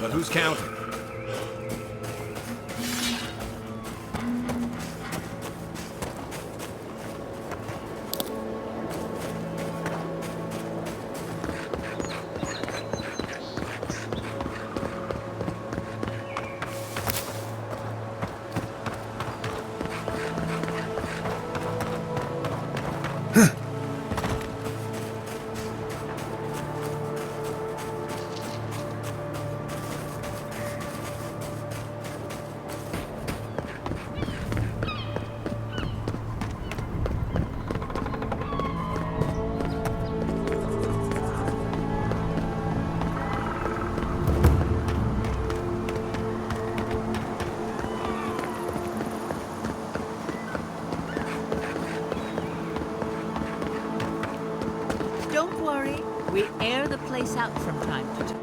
but who's counting? Don't worry, we air the place out from time to time.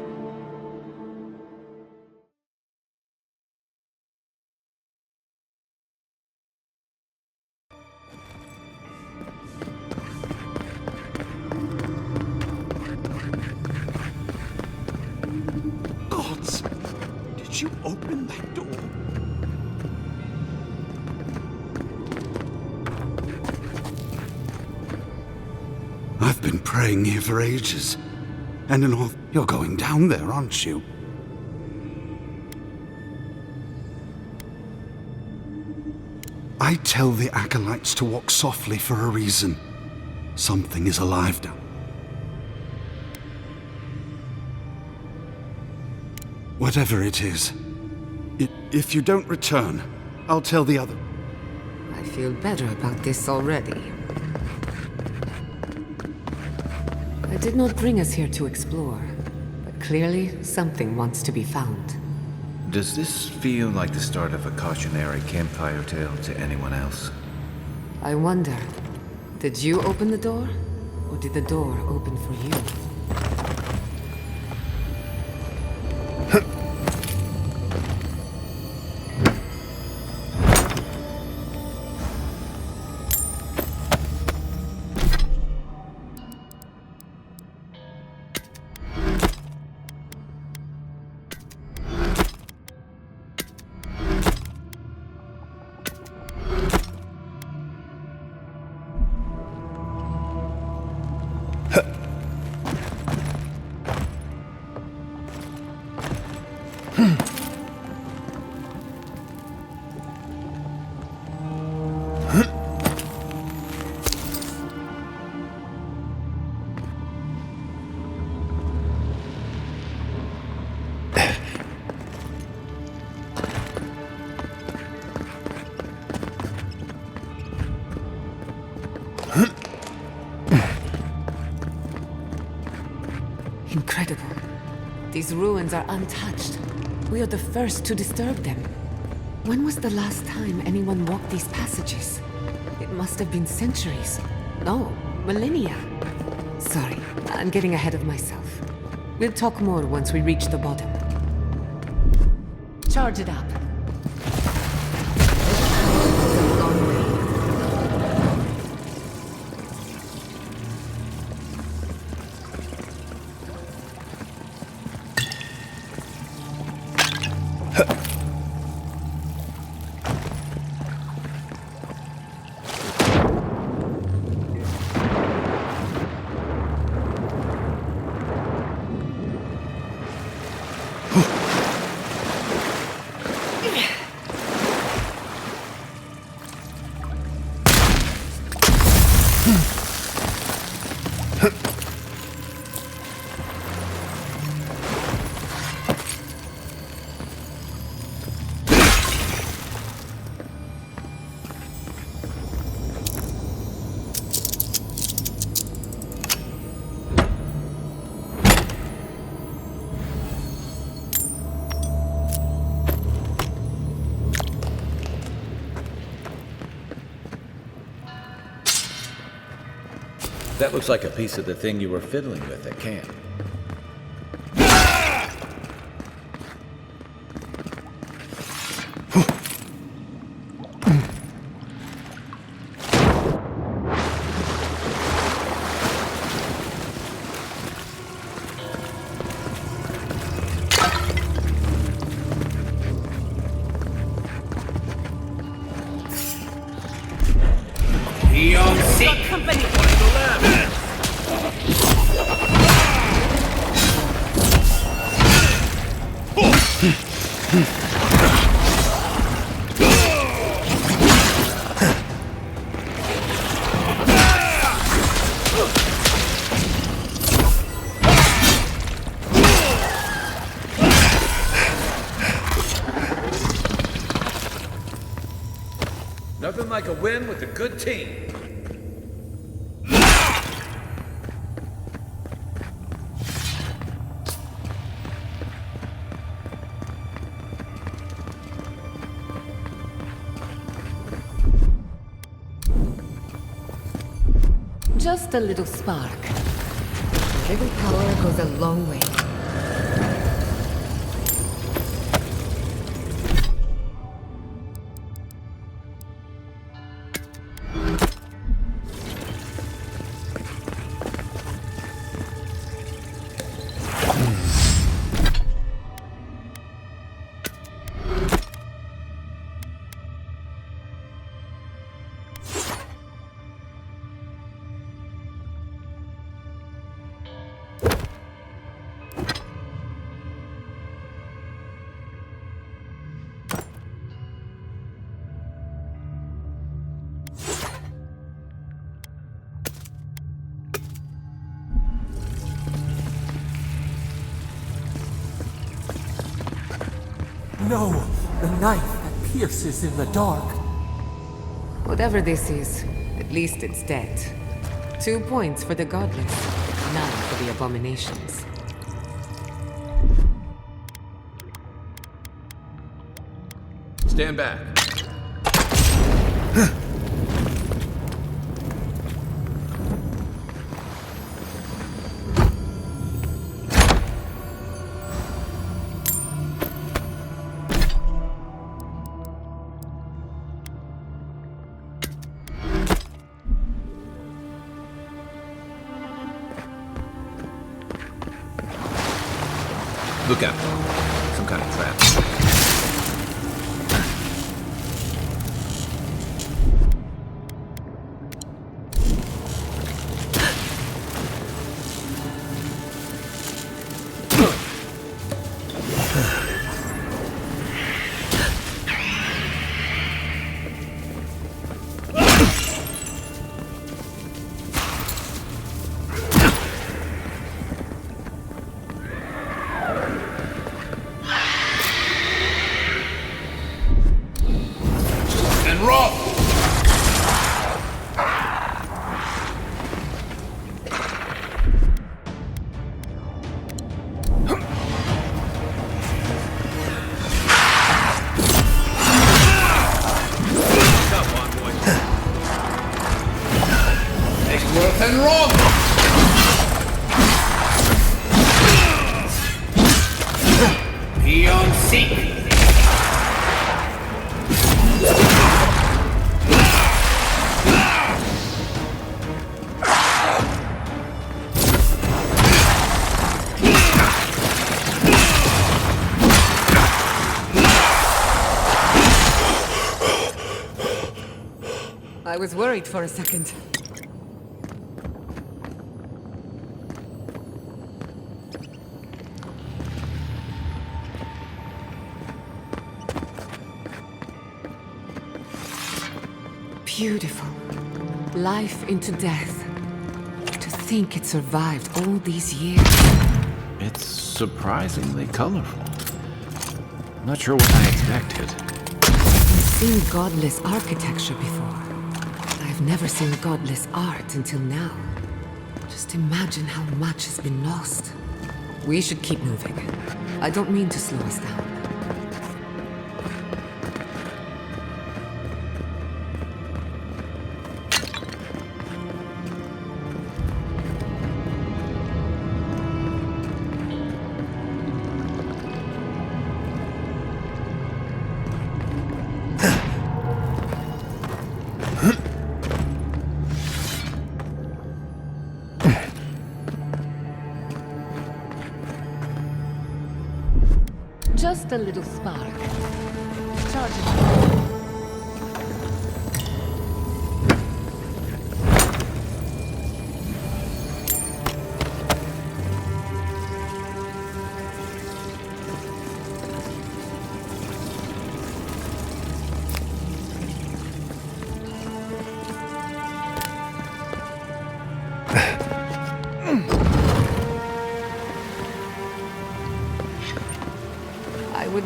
Gods! Did you open that door? I've been praying here for ages. And in all, you're going down there, aren't you? I tell the acolytes to walk softly for a reason. Something is alive down. Whatever it is, if you don't return, I'll tell the other. I feel better about this already. I did not bring us here to explore, but clearly something wants to be found. Does this feel like the start of a cautionary campfire tale to anyone else? I wonder, did you open the door? Or did the door open for you? Incredible. These ruins are untouched. We are the first to disturb them. When was the last time anyone walked these passages? It must have been centuries. No, millennia. Sorry, I'm getting ahead of myself. We'll talk more once we reach the bottom. Charge it up. That looks like a piece of the thing you were fiddling with at camp. Nothing like a win with a good team. Just a little spark. A little power goes a long way. No! The knife that pierces in the dark. Whatever this is, at least it's dead. 2 points for the godless, none for the abominations. Stand back. Look out. Some kind of trap. I was worried for a second. Beautiful. Life into death. To think it survived all these years. It's surprisingly colorful. Not sure what I expected. I've seen godless architecture before. I've never seen godless art until now. Just imagine how much has been lost. We should keep moving. I don't mean to slow us down. Just a little spark. Charging.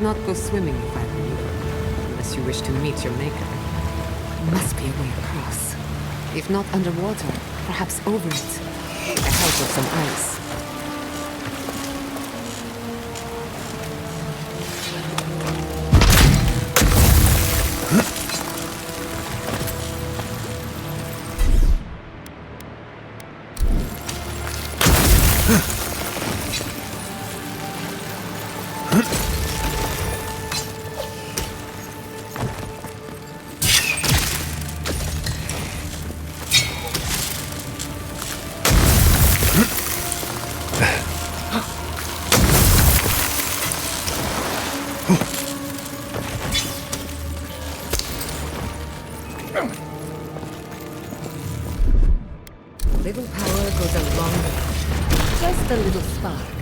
not go swimming if I were you, unless you wish to meet your maker. Must be a way across. If not underwater, perhaps over it, with the help of some ice. Little power goes a long way. Just a little spark.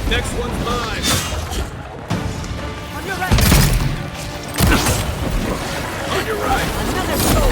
Next one's mine. On your right. On your right. Another soul.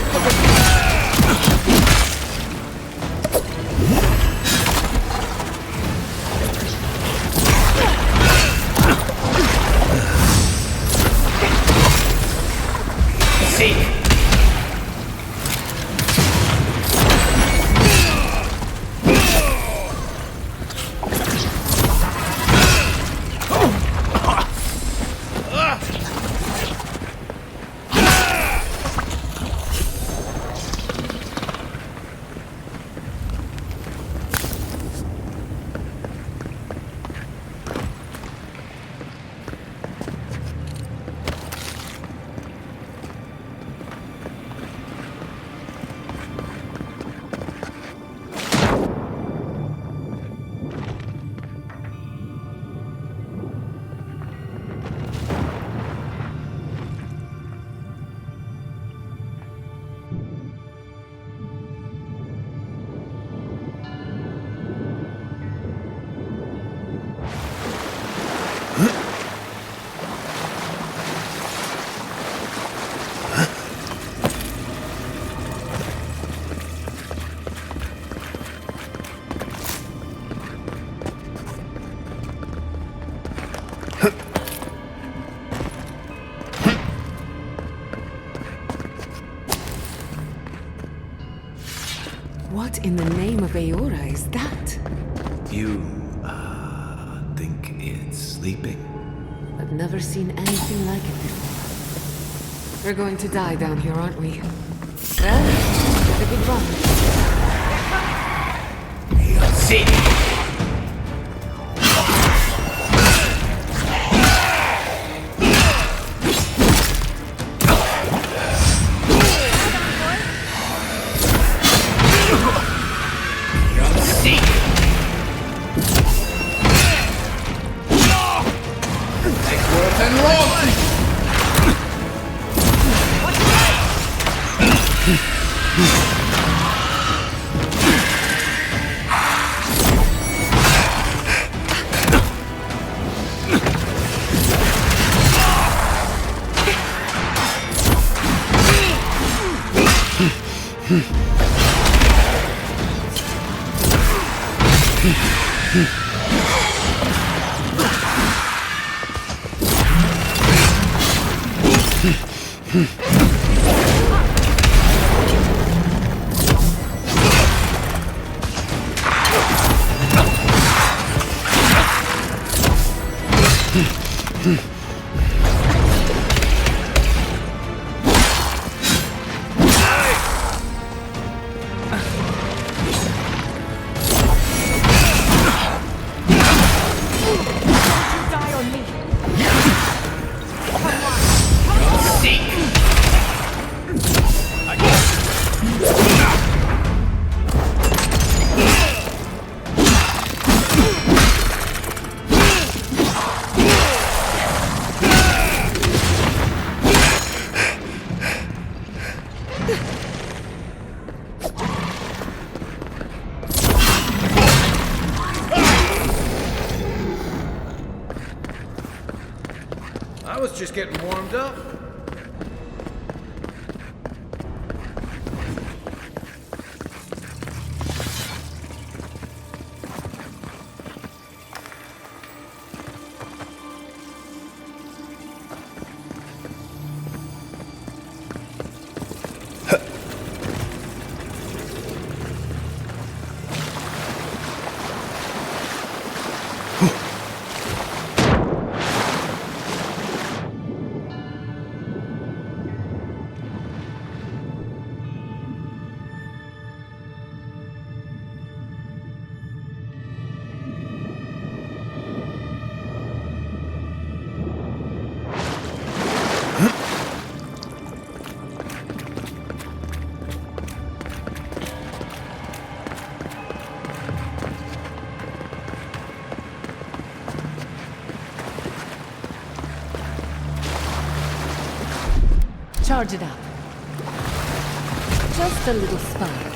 What in the name of Aora is that? You, think it's sleeping? I've never seen anything like it before. We're going to die down here, aren't we? Well, have a good run. See. I was just getting warmed up. Charge it up. Just a little spark.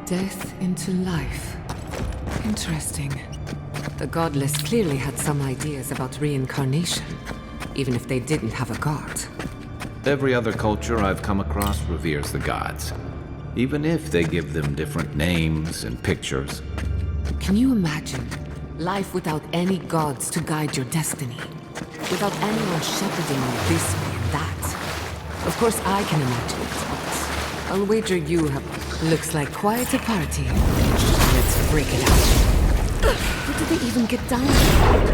Death into life. Interesting. The godless clearly had some ideas about reincarnation, even if they didn't have a god. Every other culture I've come across reveres the gods, even if they give them different names and pictures. Can you imagine life without any gods to guide your destiny? Without anyone shepherding you this way and that? Of course I can imagine it, but I'll wager you have... Looks like quite a party. Let's break it out. How did they even get down here?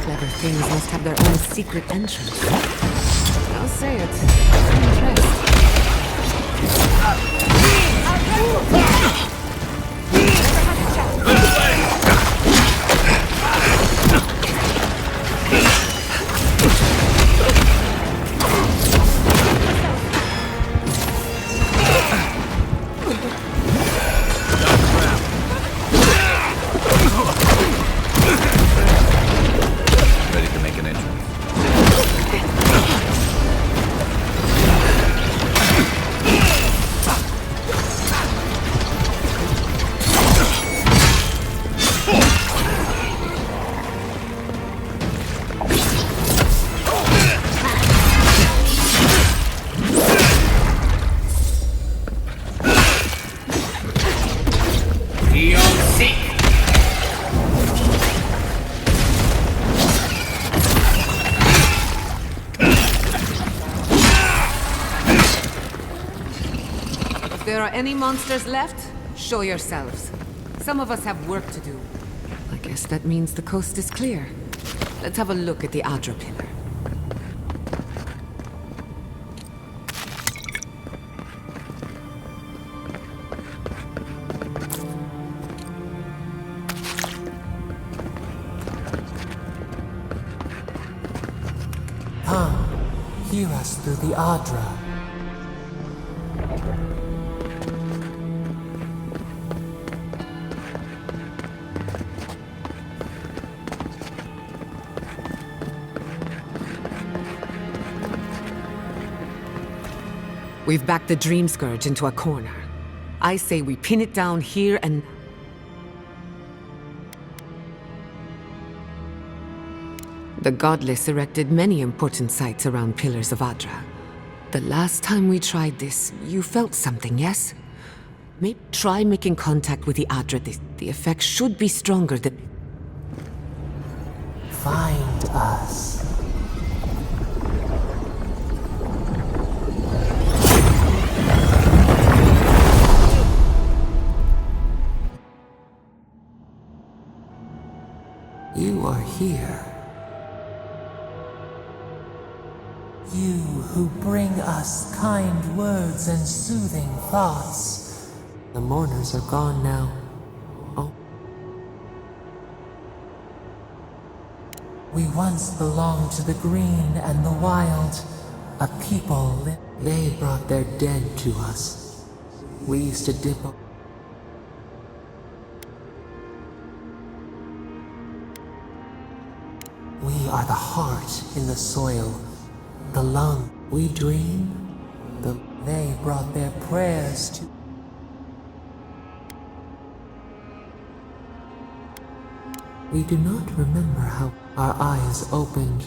Clever things must have their own secret entrance. I'll say it. I'm impressed. Ready to make an entrance. If there are any monsters left, show yourselves. Some of us have work to do. I guess that means the coast is clear. Let's have a look at the Adra pillar. Come, hear us through the Adra. We've backed the Dream Scourge into a corner. I say we pin it down here and... The Godless erected many important sites around Pillars of Adra. The last time we tried this, you felt something, yes? Maybe try making contact with the Adra. The effect should be stronger than... Find us. You are here. You who bring us kind words and soothing thoughts. The mourners are gone now. Oh. We once belonged to the green and the wild. A people, they brought their dead to us. We used to dip up. We are the heart in the soil, the lung. We dream. They brought their prayers to. We do not remember how our eyes opened.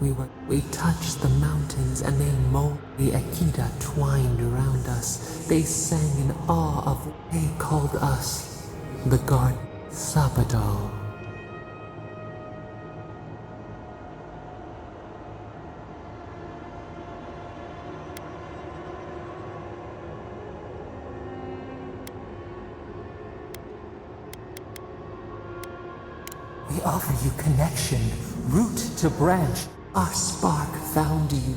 We touched the mountains and they moaned. The Akita twined around us. They sang in awe of what they called us. The garden. Sapado. We offer you connection, root to branch. Our spark found you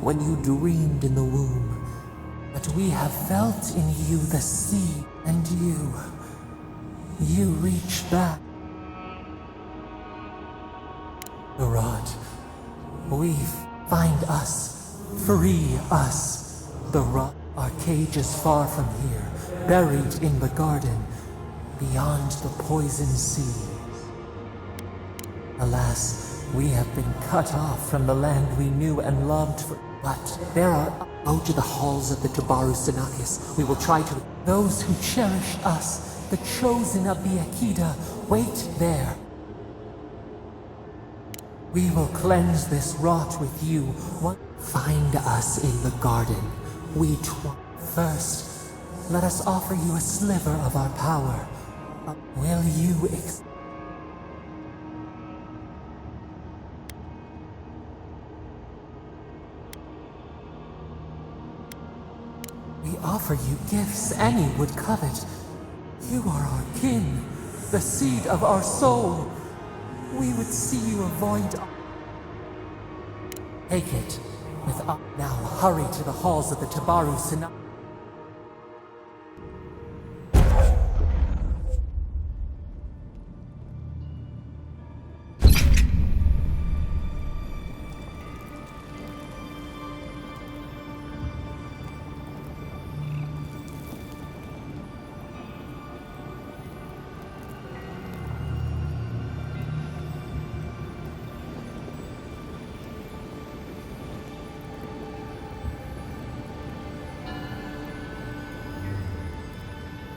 when you dreamed in the womb. But we have felt in you the sea, and you reach back. The rod, find us, free us. The rod, our cage is far from here, buried in the garden, beyond the poison sea. Alas, we have been cut off from the land we knew and loved but there are... Go to the halls of the Tabaru Sinakis. We will try to... Those who cherish us the chosen of the Akita, wait there. We will cleanse this rot with you. Find us in the garden. First, let us offer you a sliver of our power. Will you We offer you gifts any would covet. You are our kin, the seed of our soul. We would see you avoid. Take it with us. Now hurry to the halls of the Tabaru Senat.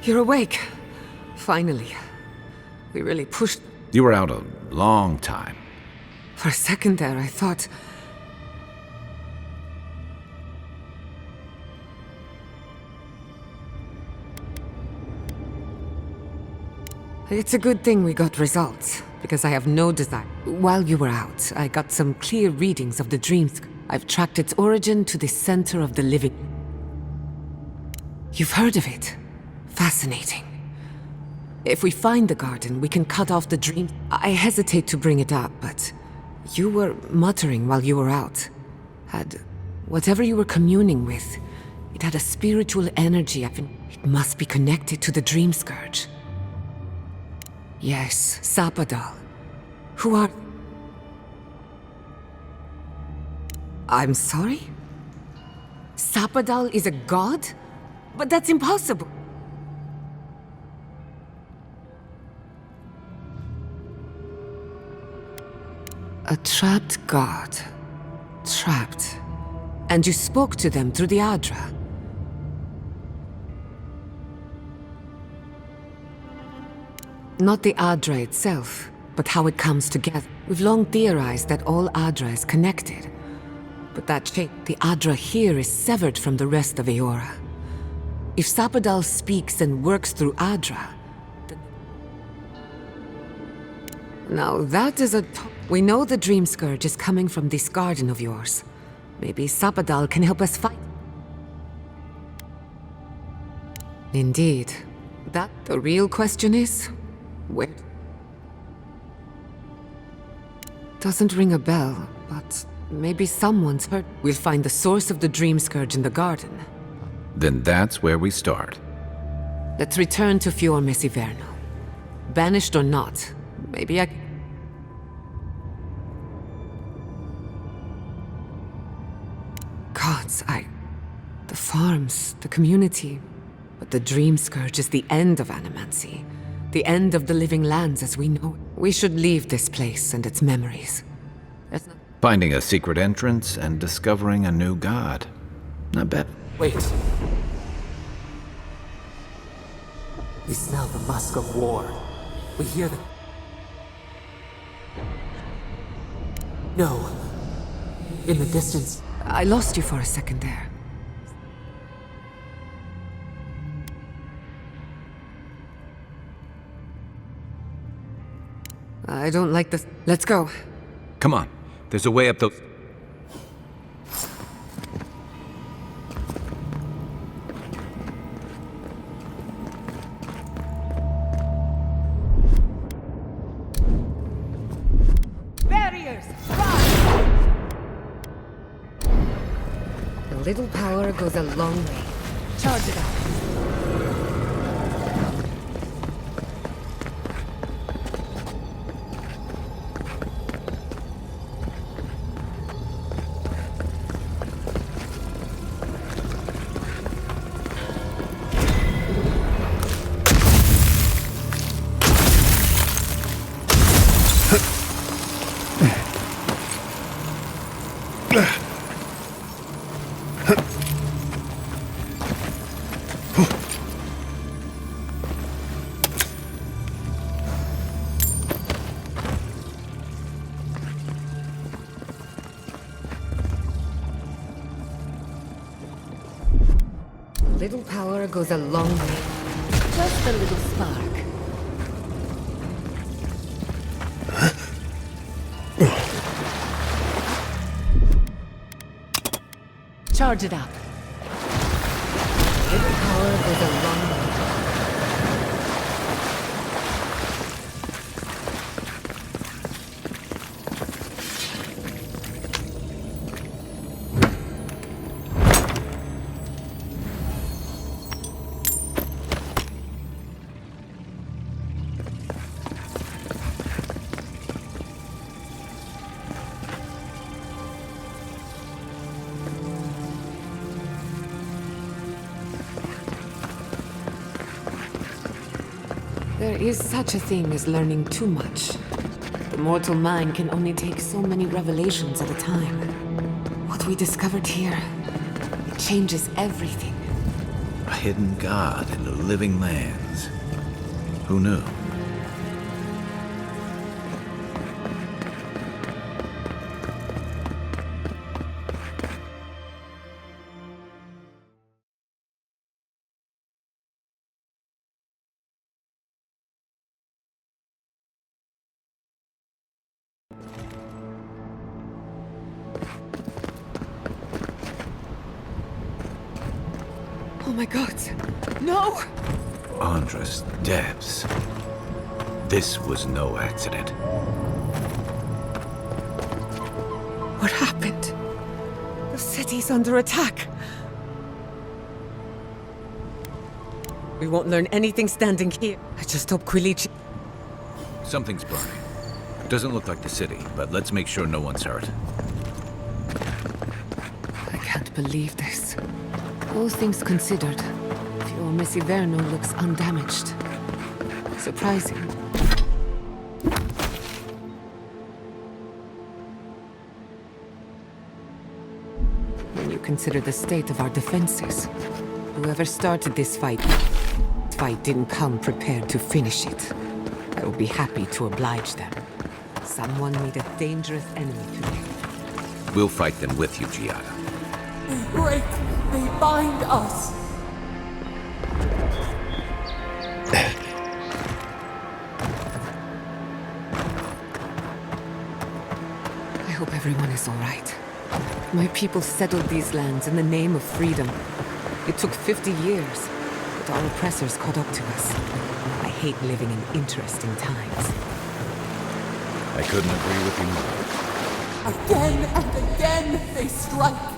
You're awake. Finally. We really pushed... You were out a long time. For a second there, I thought... It's a good thing we got results, because I have no desire. While you were out, I got some clear readings of the dreams. I've tracked its origin to the center of the living. You've heard of it? Fascinating. If we find the garden, we can cut off the dream. I hesitate to bring it up, but you were muttering while you were out. Had whatever you were communing with, it had a spiritual energy. It must be connected to the dream scourge. Yes, Sapadal. Who are... I'm sorry? Sapadal is a god? But that's impossible. A trapped god. Trapped. And you spoke to them through the Adra. Not the Adra itself, but how it comes together. We've long theorized that all Adra is connected. But that shape, the Adra here is severed from the rest of Eora. If Sapadal speaks and works through Adra, then... Now that is a... We know the Dream Scourge is coming from this garden of yours. Maybe Sapadal can help us fight. Indeed. That the real question is... Where? Doesn't ring a bell, but maybe someone's heard. We'll find the source of the Dream Scourge in the garden. Then that's where we start. Let's return to Fior Messiverno. Banished or not, maybe I... Gods, the farms, the community... But the Dream Scourge is the end of Animancy. The end of the living lands as we know it. We should leave this place and its memories. Finding a secret entrance and discovering a new god. Not bad. Wait. We smell the musk of war. We hear the... No. In the distance... I lost you for a second there. I don't like this. Let's go. Come on. There's a way up those... Barriers! Rise! A little power goes a long way. Charge it up. little power goes a long way. Just a little spark. Charge it up. Little power goes a long way. There is such a thing as learning too much. The mortal mind can only take so many revelations at a time. What we discovered here, it changes everything. A hidden god in the living lands. Who knew? Oh my god. No! Andra's depths. This was no accident. What happened? The city's under attack. We won't learn anything standing here. I just hope Quilichi... Something's burning. Doesn't look like the city, but let's make sure no one's hurt. I can't believe this. All things considered, Fior Messiverno looks undamaged. Surprising. When you consider the state of our defenses, whoever started this fight didn't come prepared to finish it. I will be happy to oblige them. Someone made a dangerous enemy today. We'll fight them with you, Giada. They break, they bind us. I hope everyone is all right. My people settled these lands in the name of freedom. It took 50 years, but our oppressors caught up to us. I hate living in interesting times. I couldn't agree with you more. Again and again they strike.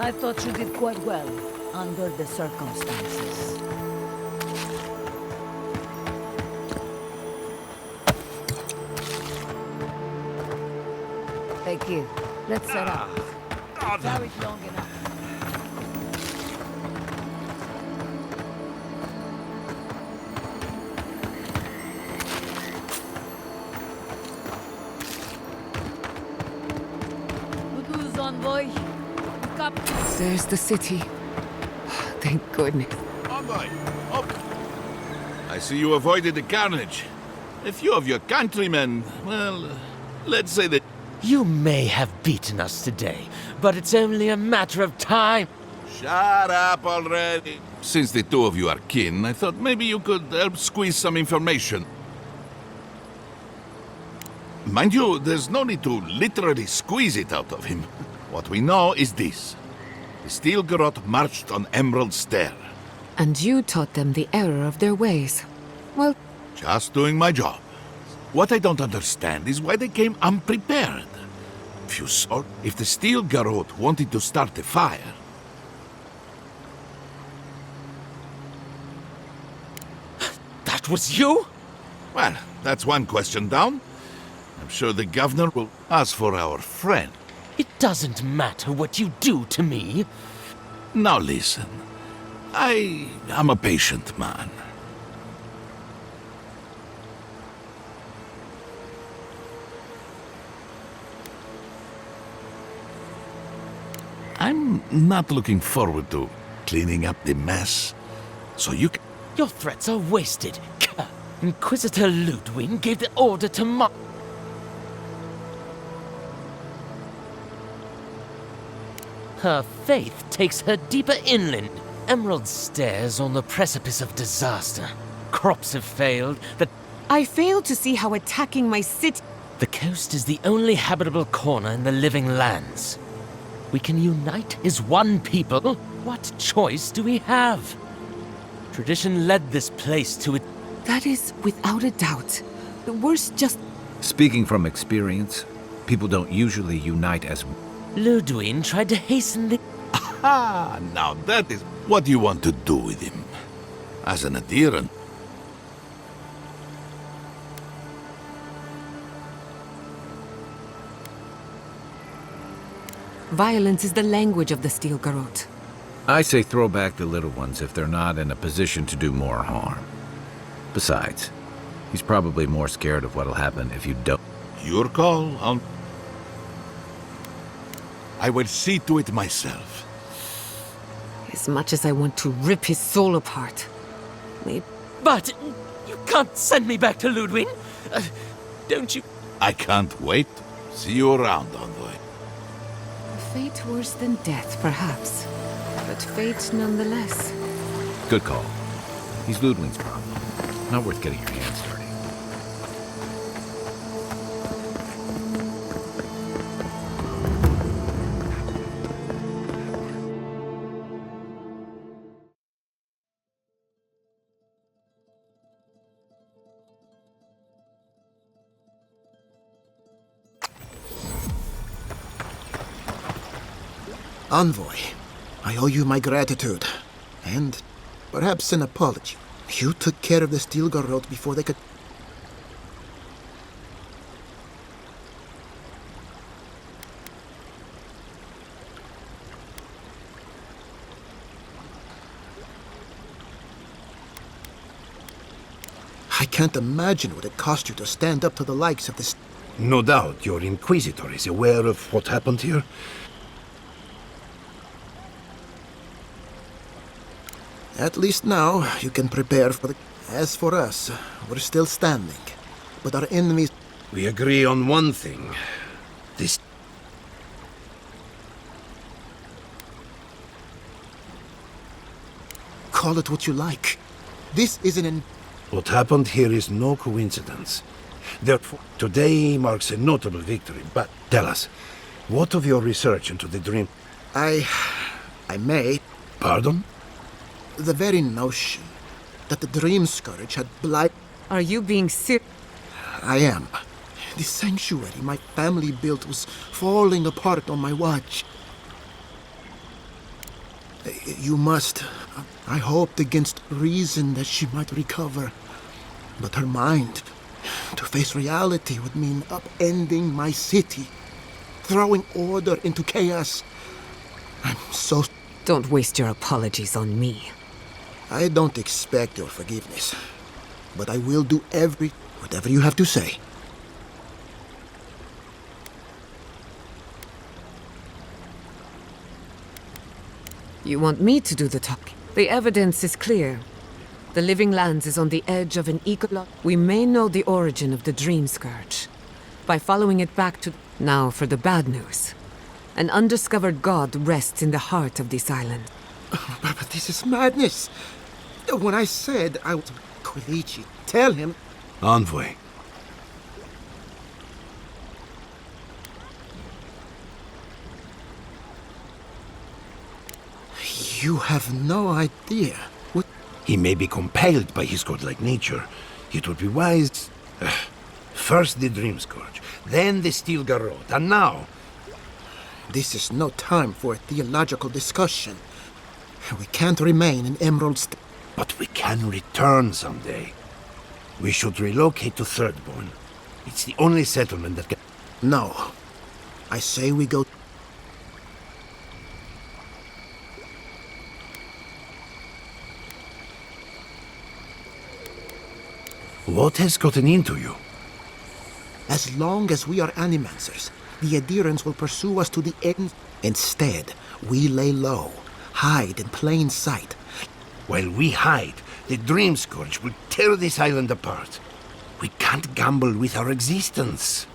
I thought you did quite well, under the circumstances. Hey kid, let's set up. Carried long enough. Good news, envoy. There's the city. Thank goodness. Envoy, up. I see you avoided the carnage. A few of your countrymen, well, let's say that... You may have beaten us today, but it's only a matter of time. Shut up already. Since the two of you are kin, I thought maybe you could help squeeze some information. Mind you, there's no need to literally squeeze it out of him. What we know is this. The Steel Garrote marched on Emerald Stair. And you taught them the error of their ways. Well, Just doing my job. What I don't understand is why they came unprepared. confused, or if the steel garrote wanted to start a fire. That was you? Well, that's one question down. I'm sure the governor will ask for our friend. It doesn't matter what you do to me. Now listen, I am a patient man. I'm not looking forward to cleaning up the mess, so you can... Your threats are wasted. Inquisitor Ludwig gave the order to Her faith takes her deeper inland. Emerald stares on the precipice of disaster. Crops have failed. I fail to see how attacking my city... The coast is the only habitable corner in the living lands. We can unite as one people. What choice do we have? Tradition led this place to it. That is without a doubt. The worst just... Speaking from experience, people don't usually unite as... Ludwig tried to hasten the... Ah, now that is... What do you want to do with him? As an adherent? Violence is the language of the steel garrote. I say throw back the little ones if they're not in a position to do more harm. Besides, he's probably more scared of what'll happen if you don't. Your call. I will see to it myself. As much as I want to rip his soul apart. But you can't send me back to Ludwig. Don't you? I can't wait. See you around, Envoy. Fate worse than death, perhaps. But fate nonetheless. Good call. He's Ludwig's problem. Not worth getting your hands dirty. Envoy, I owe you my gratitude, and perhaps an apology. You took care of the steel garrote before they could... I can't imagine what it cost you to stand up to the likes of this... No doubt your Inquisitor is aware of what happened here. At least now, you can prepare for the... As for us, we're still standing. But our enemies... We agree on one thing. This... Call it what you like. This isn't an... What happened here is no coincidence. Therefore, today marks a notable victory. But tell us, what of your research into the dream? I may... Pardon? The very notion that the dream scourge had blight... Are you being serious? I am. The sanctuary my family built was falling apart on my watch. You must... I hoped against reason that she might recover. But her mind, to face reality would mean upending my city. Throwing order into chaos. I'm so... Don't waste your apologies on me. I don't expect your forgiveness. But I will do whatever you have to say. You want me to do the talking? The evidence is clear. The Living Lands is on the edge of an We may know the origin of the Dream Scourge by following it back to... Now for the bad news. An undiscovered god rests in the heart of this island. But this is madness. When I said I was... Quilici, tell him... Envoy. You have no idea what... He may be compelled by his godlike nature. It would be wise... First the Dream Scourge, then the Steel Garrote, and now... This is no time for a theological discussion. We can't remain in Emerald But we can return someday. We should relocate to Thirdborn. It's the only settlement that can... No. I say we go... What has gotten into you? As long as we are animancers, the adherents will pursue us to the end. Instead, we lay low, hide in plain sight. While we hide, the Dream Scourge will tear this island apart. We can't gamble with our existence.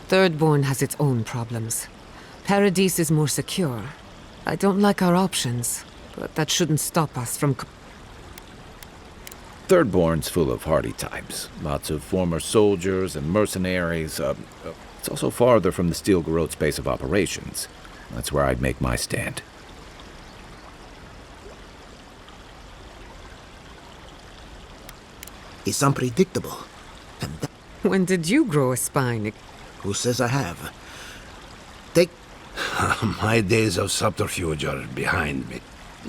Thirdborn has its own problems. Paradise is more secure. I don't like our options, but that shouldn't stop us from... Thirdborn's full of hardy types. Lots of former soldiers and mercenaries. It's also farther from the Steel Garrote's base of operations. That's where I'd make my stand. It's unpredictable. And that... When did you grow a spine? Who says I have? Take... My days of subterfuge are behind me.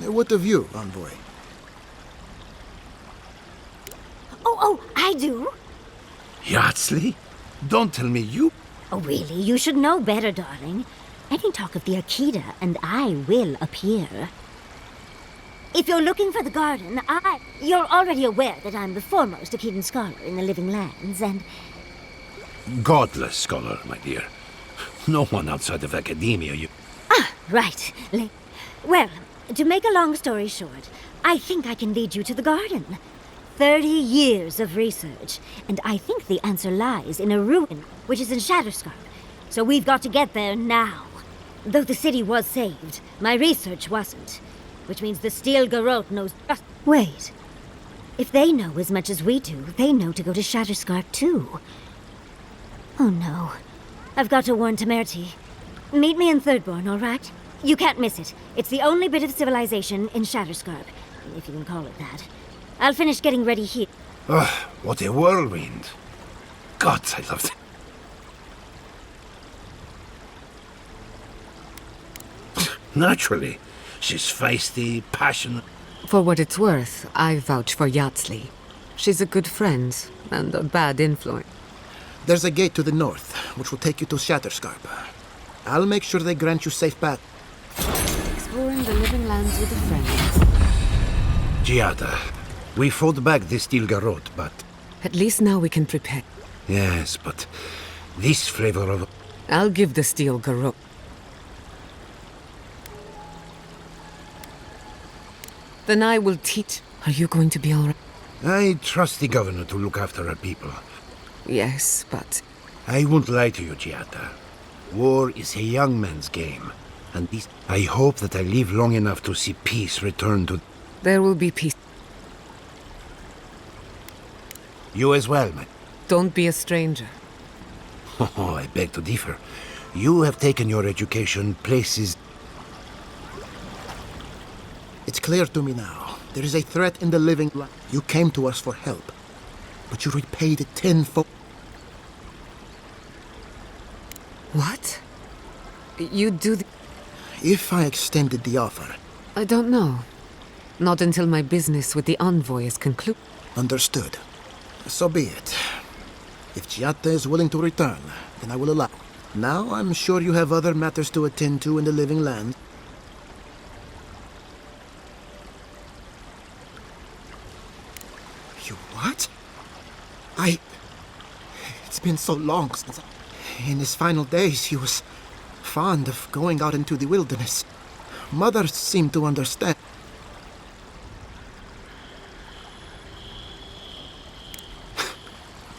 What of you, envoy? Oh, I do. Yardsley? Don't tell me you... Oh, really? You should know better, darling. Any talk of the Akita, and I will appear. If you're looking for the garden, You're already aware that I'm the foremost Akitan scholar in the Living Lands, and... Godless scholar, my dear. No one outside of academia, you... Ah, right. Well, to make a long story short, I think I can lead you to the garden. 30 years of research, and I think the answer lies in a ruin, which is in Shatterscarp. So we've got to get there now. Though the city was saved, my research wasn't. Which means the Steel Garrote knows just... Wait. If they know as much as we do, they know to go to Shatterscarp too. Oh no. I've got to warn Temerity. Meet me in Thirdborn, all right? You can't miss it. It's the only bit of civilization in Shatterscarp, if you can call it that. I'll finish getting ready here. Ah, what a whirlwind. God, I love it. Naturally. She's feisty, passionate. For what it's worth, I vouch for Yardsley. She's a good friend, and a bad influence. There's a gate to the north, which will take you to Shatterscarp. I'll make sure they grant you safe path. Exploring the Living Lands with a friend. Giada, we fought back the Steel Garrote, but... At least now we can prepare. Yes, but this flavor of... I'll give the Steel Garrote. Then I will teach. Are you going to be all right? I trust the governor to look after her people. Yes, but... I won't lie to you, Giada. War is a young man's game. And this... I hope that I live long enough to see peace return to... There will be peace. You as well, man. Don't be a stranger. Oh, I beg to differ. You have taken your education places... It's clear to me now. There is a threat in the Living Land. You came to us for help, but you repaid it tenfold. What? You do the... If I extended the offer... I don't know. Not until my business with the envoy is concluded. Understood. So be it. If Giada is willing to return, then I will allow. Now I'm sure you have other matters to attend to in the Living Land. You what? It's been so long since... In his final days, he was fond of going out into the wilderness. Mother seemed to understand.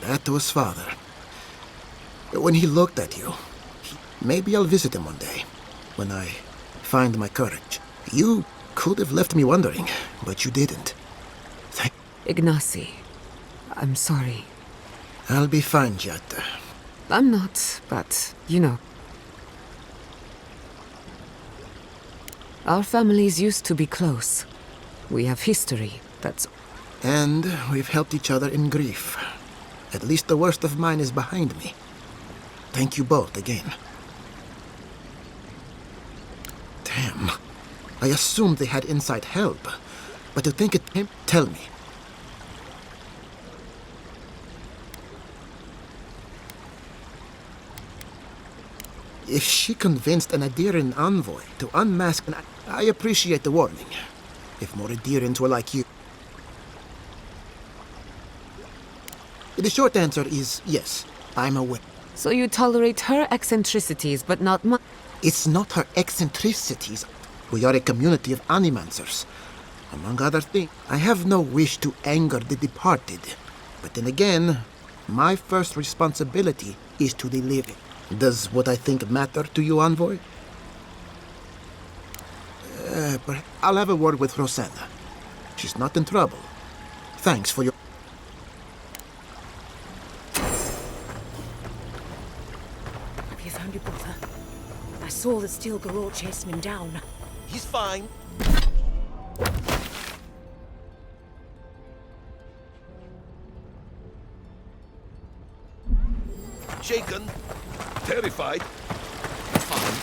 That was father. When he looked at you, maybe I'll visit him one day, when I find my courage. You could have left me wondering, but you didn't. Ignacy, I'm sorry. I'll be fine, Giada. I'm not, but, you know. Our families used to be close. We have history. That's... And we've helped each other in grief. At least the worst of mine is behind me. Thank you both again. Damn. I assumed they had inside help. But to think it came... Tell me. If she convinced an Adiran envoy to unmask an... I appreciate the warning. If more Adirans were like you... The short answer is yes, I'm aware. So you tolerate her eccentricities, but not my... It's not her eccentricities. We are a community of animancers. Among other things, I have no wish to anger the departed. But then again, my first responsibility is to the living. Does what I think matter to you, Envoy? I'll have a word with Rosanna. She's not in trouble. Thanks for your... Have you found your brother? I saw the steel garrote chasing him down. He's fine. Shaken. Terrified. Fine.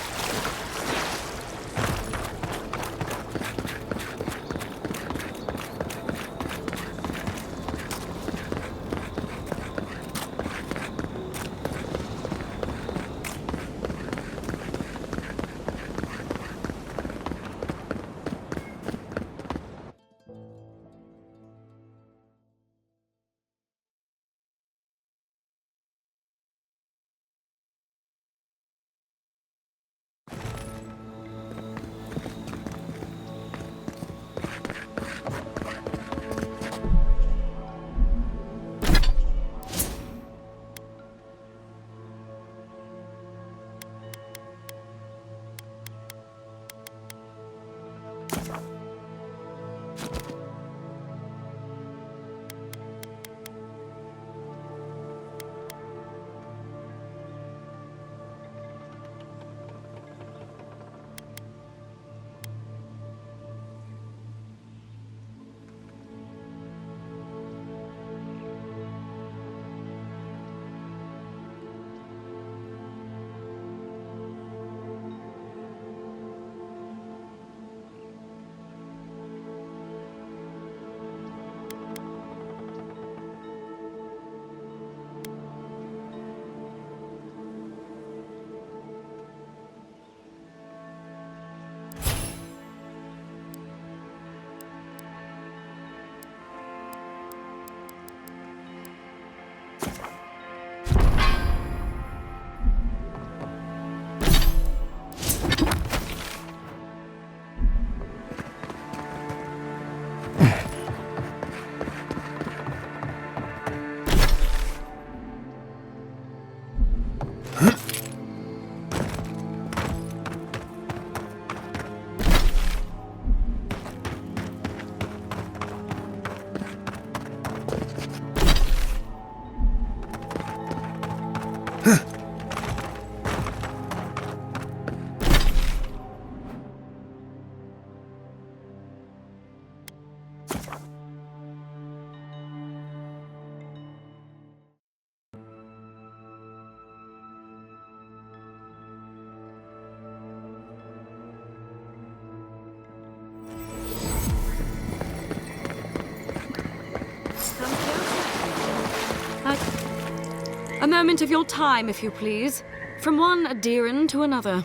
A moment of your time, if you please. From one Adiran to another.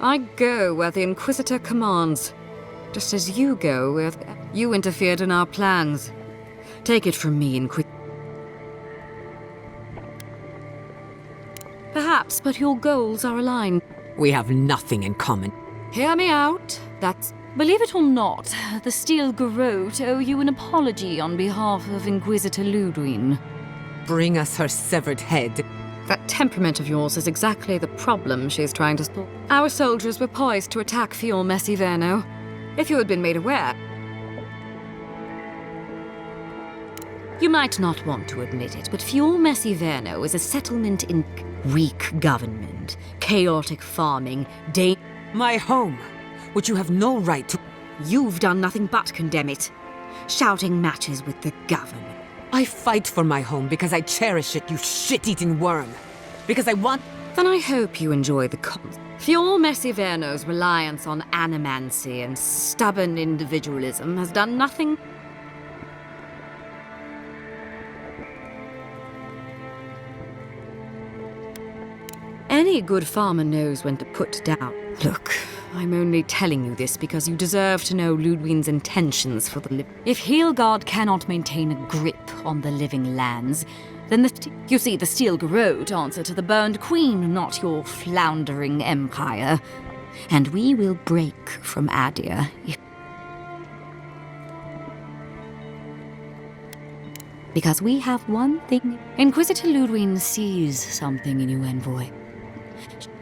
I go where the Inquisitor commands. Just as you go where you interfered in our plans. Take it from me, Inquisitor. Perhaps, but your goals are aligned. We have nothing in common. Hear me out. That's... Believe it or not, the Steel Garrote owe you an apology on behalf of Inquisitor Ludwin. Bring us her severed head. That temperament of yours is exactly the problem she's trying to solve. Our soldiers were poised to attack Fior Messiverno. If you had been made aware... You might not want to admit it, but Fior Messiverno is a settlement in weak government, chaotic farming, My home. which you have no right to. You've done nothing but condemn it. Shouting matches with the government. I fight for my home because I cherish it, you shit-eating worm. Because I want... Then I hope you enjoy the Fior Messiverno's reliance on animancy and stubborn individualism has done nothing. Any good farmer knows when to put down. Look, I'm only telling you this because you deserve to know Ludwig's intentions for the If Heelgard cannot maintain a grip on the living lands, then you see, the Steel Garrote answer to the burned queen, not your floundering empire. And we will break from Adir because we have one thing. Inquisitor Ludwig sees something in you, envoy.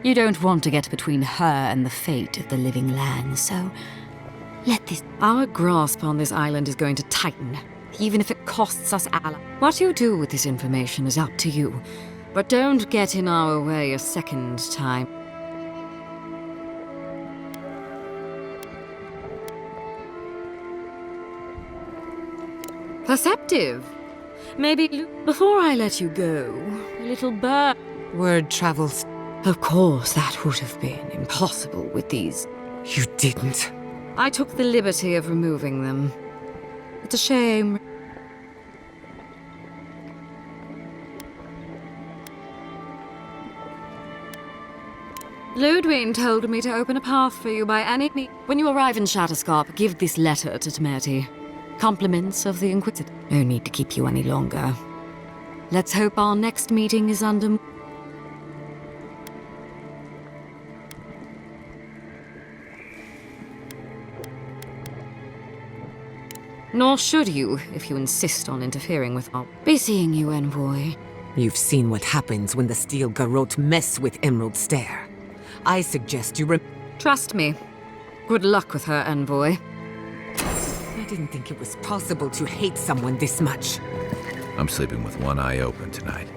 You don't want to get between her and the fate of the living land, so let this... Our grasp on this island is going to tighten, even if it costs us allies. What you do with this information is up to you, but don't get in our way a second time. Perceptive. Maybe before I let you go, a little bird... Word travels. Of course, that would have been impossible with these. You didn't. I took the liberty of removing them. It's a shame. Ludwig told me to open a path for you by any means. When you arrive in Shatterscarp, give this letter to Temerity. Compliments of the Inquisitor. No need to keep you any longer. Let's hope our next meeting is under... Nor should you, if you insist on interfering with our... Be seeing you, envoy. You've seen what happens when the Steel Garrote mess with Emerald Stair. I suggest you Trust me. Good luck with her, envoy. I didn't think it was possible to hate someone this much. I'm sleeping with one eye open tonight.